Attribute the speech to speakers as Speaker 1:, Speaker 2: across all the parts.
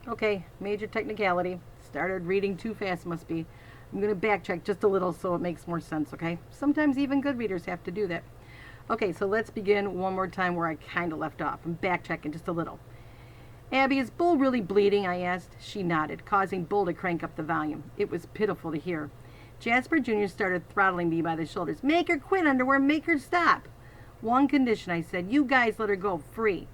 Speaker 1: Okay, major technicality. Started reading too fast, must be. I'm going to backtrack just a little so it makes more sense, okay? Sometimes even good readers have to do that. Okay, so let's begin one more time where I kind of left off. I'm backtracking just a little. Abby, is Bull really bleeding? I asked. She nodded, causing Bull to crank up the volume. It was pitiful to hear. Jasper Jr. started throttling me by the shoulders. Make her quit, Underwear. Make her stop. One condition, I said. You guys let her go free.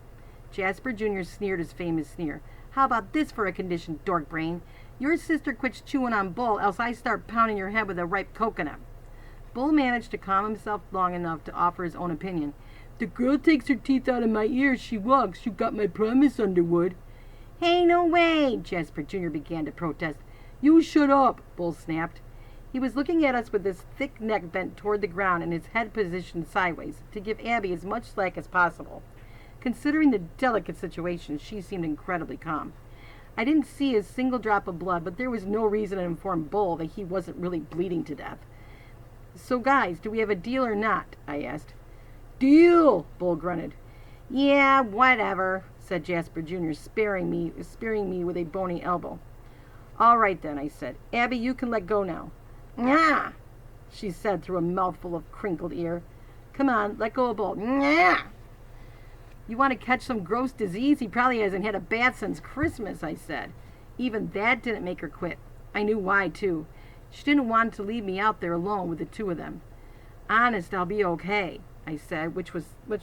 Speaker 1: Jasper Jr. sneered his famous sneer. How about this for a condition, dork brain? Your sister quits chewing on Bull, else I start pounding your head with a ripe coconut. Bull managed to calm himself long enough to offer his own opinion. The girl takes her teeth out of my ears. She walks. You got my promise, Underwood. Hey, no way, Jasper Jr. began to protest. You shut up, Bull snapped. He was looking at us with his thick neck bent toward the ground and his head positioned sideways to give Abby as much slack as possible. Considering the delicate situation, she seemed incredibly calm. I didn't see a single drop of blood, but there was no reason to inform Bull that he wasn't really bleeding to death. So, guys, do we have a deal or not? I asked. Deal, Bull grunted. Yeah, whatever, said Jasper Jr., spearing me with a bony elbow. All right, then, I said. Abby, you can let go now. Nah, she said through a mouthful of crinkled ear. Come on, let go of Bull. Nah. You want to catch some gross disease? He probably hasn't had a bath since Christmas, I said. Even that didn't make her quit. I knew why, too. She didn't want to leave me out there alone with the two of them. Honest, I'll be okay, I said, which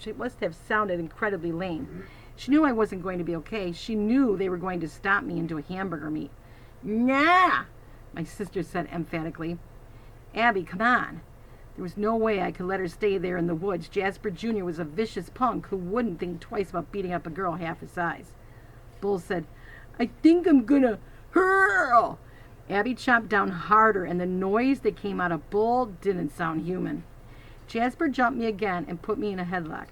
Speaker 1: it must have sounded incredibly lame. She knew I wasn't going to be okay. She knew they were going to stomp me into a hamburger meat. Nah, my sister said emphatically. Abby, come on. There was no way I could let her stay there in the woods. Jasper Jr. was a vicious punk who wouldn't think twice about beating up a girl half his size. Bull said, I think I'm gonna hurl. Abby chomped down harder, and the noise that came out of Bull didn't sound human. Jasper jumped me again and put me in a headlock.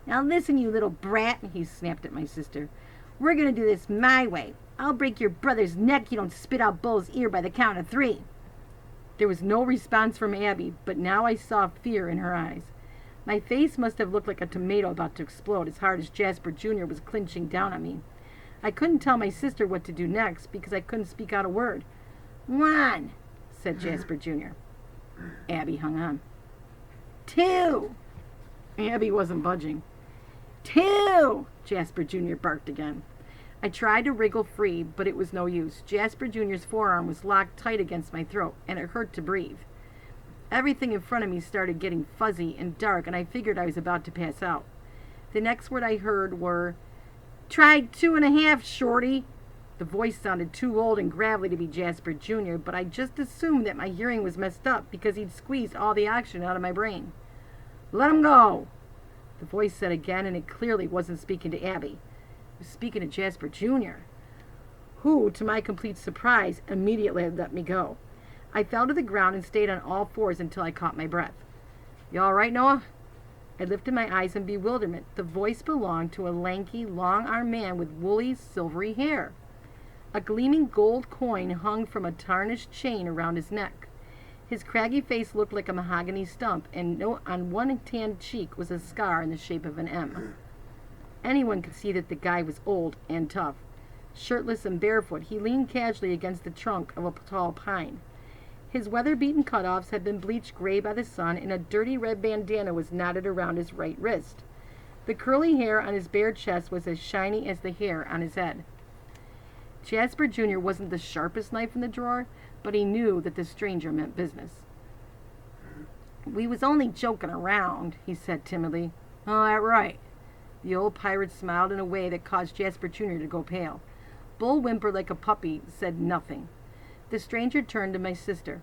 Speaker 1: Now listen, you little brat, he snapped at my sister. We're going to do this my way. I'll break your brother's neck if you don't spit out Bull's ear by the count of 3. There was no response from Abby, but now I saw fear in her eyes. My face must have looked like a tomato about to explode as hard as Jasper Jr. was clinching down on me. I couldn't tell my sister what to do next because I couldn't speak out a word. 1, said Jasper Jr. Abby hung on. 2. Abby wasn't budging. 2, Jasper Jr. barked again. I tried to wriggle free, but it was no use. Jasper Jr.'s forearm was locked tight against my throat, and it hurt to breathe. Everything in front of me started getting fuzzy and dark, and I figured I was about to pass out. The next word I heard were, Tried 2.5, shorty. The voice sounded too old and gravelly to be Jasper Jr., but I just assumed that my hearing was messed up because he'd squeezed all the oxygen out of my brain. Let him go, the voice said again, and it clearly wasn't speaking to Abby. It was speaking to Jasper Jr., who, to my complete surprise, immediately let me go. I fell to the ground and stayed on all fours until I caught my breath. You all right, Noah? I lifted my eyes in bewilderment. The voice belonged to a lanky, long-armed man with woolly, silvery hair. A gleaming gold coin hung from a tarnished chain around his neck. His craggy face looked like a mahogany stump, and on one tanned cheek was a scar in the shape of an M. Anyone could see that the guy was old and tough. Shirtless and barefoot, he leaned casually against the trunk of a tall pine. His weather-beaten cutoffs had been bleached gray by the sun, and a dirty red bandana was knotted around his right wrist. The curly hair on his bare chest was as shiny as the hair on his head. Jasper Jr. wasn't the sharpest knife in the drawer, but he knew that the stranger meant business. We was only joking around, he said timidly. Oh, that right. The old pirate smiled in a way that caused Jasper Jr. to go pale. Bull whimpered like a puppy, said nothing. The stranger turned to my sister.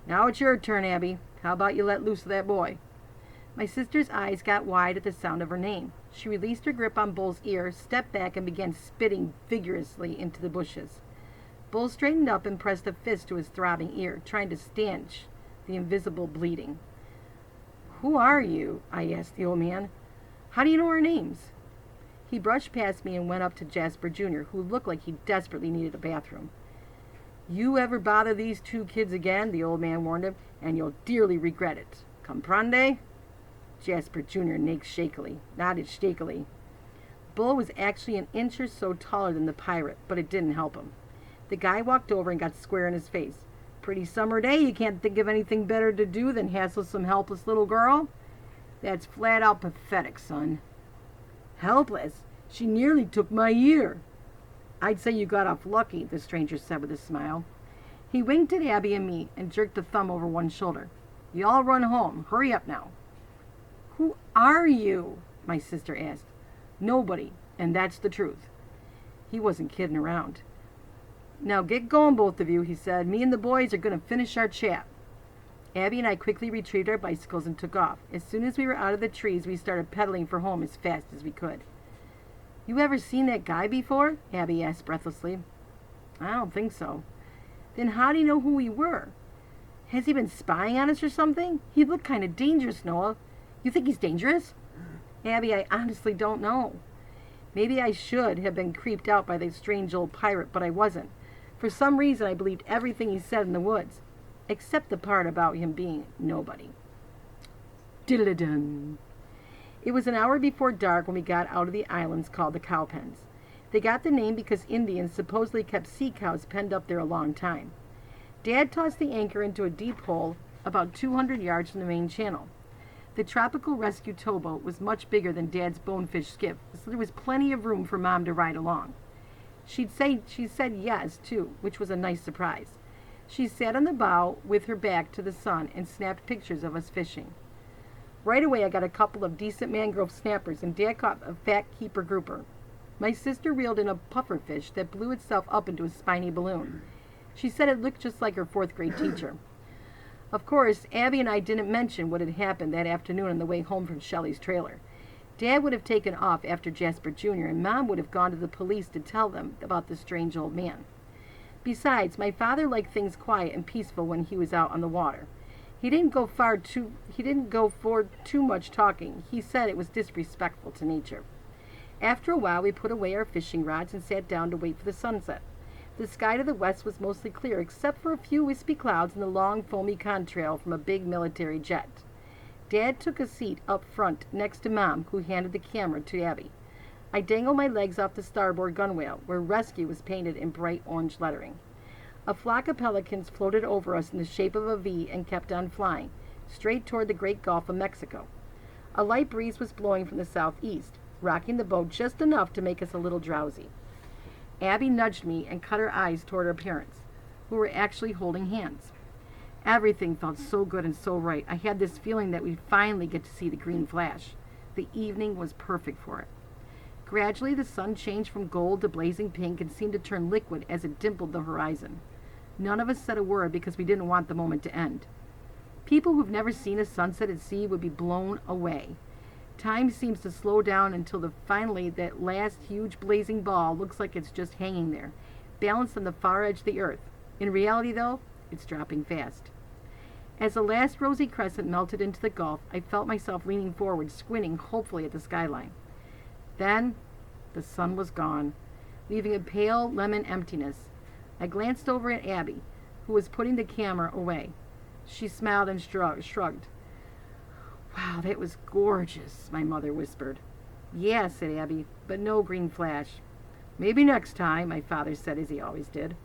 Speaker 1: Now it's your turn, Abby. How about you let loose of that boy? My sister's eyes got wide at the sound of her name. She released her grip on Bull's ear, stepped back, and began spitting vigorously into the bushes. Bull straightened up and pressed a fist to his throbbing ear, trying to stanch the invisible bleeding. Who are you? I asked the old man. How do you know our names? He brushed past me and went up to Jasper Jr., who looked like he desperately needed a bathroom. You ever bother these 2 kids again, the old man warned him, and you'll dearly regret it. Comprende? Jasper Jr. nodded shakily. Bull was actually an inch or so taller than the pirate, but it didn't help him. The guy walked over and got square in his face. Pretty summer day, you can't think of anything better to do than hassle some helpless little girl? That's flat out pathetic, son. Helpless? She nearly took my ear. I'd say you got off lucky, the stranger said with a smile. He winked at Abby and me and jerked a thumb over one shoulder. You all run home. Hurry up now. Who are you? My sister asked. Nobody, and that's the truth. He wasn't kidding around. Now get going, both of you, he said. Me and the boys are going to finish our chat. Abby and I quickly retrieved our bicycles and took off. As soon as we were out of the trees, we started pedaling for home as fast as we could. You ever seen that guy before? Abby asked breathlessly. I don't think so. Then how do you know who we were? Has he been spying on us or something? He looked kind of dangerous, Noah. You think he's dangerous? Abby, I honestly don't know. Maybe I should have been creeped out by the strange old pirate, but I wasn't. For some reason, I believed everything he said in the woods, except the part about him being nobody. Diddle-a-dun. It was an hour before dark when we got out of the islands called the Cowpens. They got the name because Indians supposedly kept sea cows penned up there a long time. Dad tossed the anchor into a deep hole about 200 yards from the main channel. The tropical rescue towboat was much bigger than Dad's bonefish skiff, so there was plenty of room for Mom to ride along. She said yes, too, which was a nice surprise. She sat on the bow with her back to the sun and snapped pictures of us fishing. Right away, I got a couple of decent mangrove snappers, and Dad caught a fat keeper grouper. My sister reeled in a pufferfish that blew itself up into a spiny balloon. She said it looked just like her fourth-grade teacher. Of course, Abby and I didn't mention what had happened that afternoon on the way home from Shelley's trailer. Dad would have taken off after Jasper Jr., and Mom would have gone to the police to tell them about the strange old man. Besides, my father liked things quiet and peaceful when he was out on the water. He didn't go for too much talking. He said it was disrespectful to nature. After a while, we put away our fishing rods and sat down to wait for the sunset. The sky to the west was mostly clear, except for a few wispy clouds and the long, foamy contrail from a big military jet. Dad took a seat up front next to Mom, who handed the camera to Abby. I dangled my legs off the starboard gunwale, where rescue was painted in bright orange lettering. A flock of pelicans floated over us in the shape of a V and kept on flying, straight toward the Great Gulf of Mexico. A light breeze was blowing from the southeast, rocking the boat just enough to make us a little drowsy. Abby nudged me and cut her eyes toward her parents, who were actually holding hands. Everything felt so good and so right. I had this feeling that we'd finally get to see the green flash. The evening was perfect for it. Gradually, the sun changed from gold to blazing pink and seemed to turn liquid as it dimpled the horizon. None of us said a word because we didn't want the moment to end. People who've never seen a sunset at sea would be blown away. Time seems to slow down until finally that last huge blazing ball looks like it's just hanging there, balanced on the far edge of the earth. In reality, though, it's dropping fast. As the last rosy crescent melted into the gulf, I felt myself leaning forward, squinting hopefully at the skyline. Then, the sun was gone, leaving a pale lemon emptiness. I glanced over at Abby, who was putting the camera away. She smiled and shrugged. Wow, that was gorgeous, my mother whispered. Yeah, said Abby, but no green flash. Maybe next time, my father said as he always did.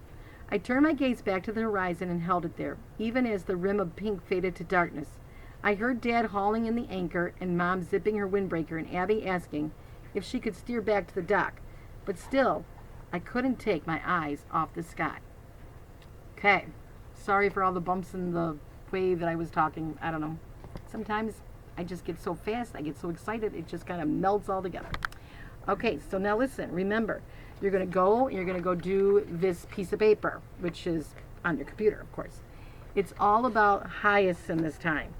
Speaker 1: I turned my gaze back to the horizon and held it there, even as the rim of pink faded to darkness. I heard Dad hauling in the anchor and Mom zipping her windbreaker and Abby asking if she could steer back to the dock. But still, I couldn't take my eyes off the sky. Okay, sorry for all the bumps in the way that I was talking. I don't know. Sometimes I just get so fast, I get so excited, it just kind of melts all together. Okay, so now listen, remember, you're going to go do this piece of paper, which is on your computer, of course. It's all about Hyacinth this time.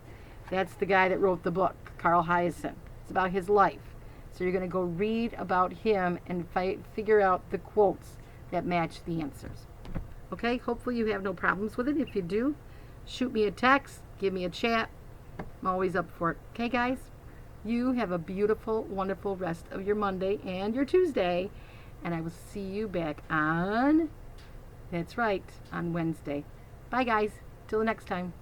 Speaker 1: That's the guy that wrote the book, Carl Hyacinth. It's about his life. So you're going to go read about him and figure out the quotes that match the answers. Okay, hopefully you have no problems with it. If you do, shoot me a text, give me a chat. I'm always up for it. Okay, guys? You have a beautiful, wonderful rest of your Monday and your Tuesday. And I will see you back on, that's right, on Wednesday. Bye, guys. Till the next time.